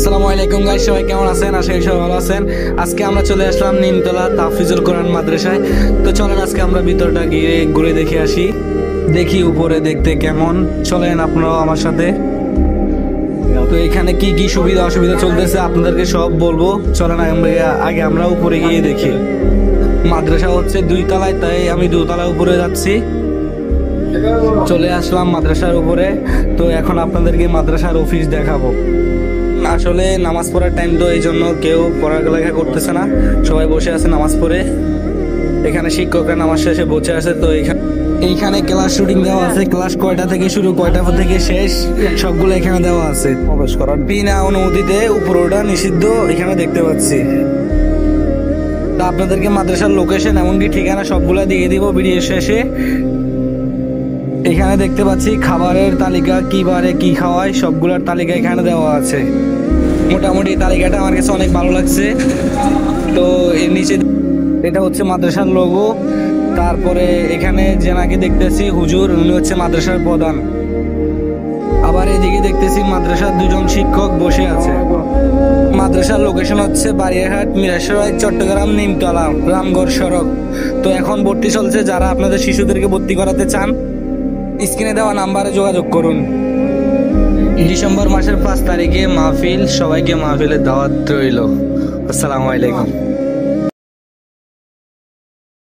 আসসালামু আলাইকুম গাইস, সবাই কেমন আছেন? আশা করি সবাই ভালো আছেন। আজকে আমরা চলে আসলাম নিমতলা তাফিজুল কোরআন মাদ্রাসায়। তো চলেন আজকে আমরা ভিতরটা গিয়ে ঘুরে দেখে আসি, দেখি উপরে দেখতে কেমন। চলেন আপনারাও আমার সাথে। তো এখানে কি কি সুবিধা অসুবিধা চলতেছে আপনাদেরকে সব বলবো। চলেন আগে আমরা উপরে গিয়ে দেখি। মাদ্রাসা হচ্ছে 2 তলায়, তাই আমি 2 তলায় উপরে যাচ্ছি। চলে আসলাম মাদ্রাসার উপরে। তো এখন আপনাদেরকে মাদ্রাসার অফিস দেখাবো। আসলে নামাজ পড়ার টাইম, তো এই জন্য কেউ পড়ালেখা করতেছে না, সবাই বসে আছে নামাজ পড়ে। এখানে শিক্ষকরা নামাজ শেষে বসে আছে। তো এইখানে ক্লাস শুটিং দেওয়া আছে, ক্লাস কয়টা থেকে শুরু কয়টা থেকে শেষ সবগুলো এখানে দেওয়া আছে। প্রবেশ করার বিনা অনুমতিতে উপরে ওঠা নিষিদ্ধ এখানে দেখতে পাচ্ছি। তা আপনাদেরকে মাদ্রাসার লোকেশন এমনকি ঠিকানা সবগুলা দিয়ে দিব ভিডিও শেষে। এখানে দেখতে পাচ্ছি খাবারের তালিকা, কি বারে কি খাওয়ায় সবগুলোর তালিকা এখানে দেওয়া আছে। মোটামুটি তালিকাটা আমার কাছে অনেক ভালো লাগছে। তো এর নিচে এটা হচ্ছে মাদ্রাসার লোগো। তারপরে এখানে যেনাকে দেখতেছি হুজুর, উনি হচ্ছে মাদ্রাসার প্রধান। আবার এদিকে দেখতেছি মাদ্রাসার 2 জন শিক্ষক বসে আছে। মাদ্রাসার লোকেশন হচ্ছে বারিয়ারহাট, মিরাসরাই, চট্টগ্রাম, নিমতলা, রামগড় সড়ক। তো এখন ভর্তি চলছে। যারা আপনাদের শিশুদেরকে ভর্তি করাতে চান স্ক্রিনে দেওয়া নাম্বারে যোগাযোগ করুন। ডিসেম্বর মাসের 5 তারিখে মাহফিল, সবাইকে মাহফিলের দাওয়াত রইল। আসসালামু আলাইকুম।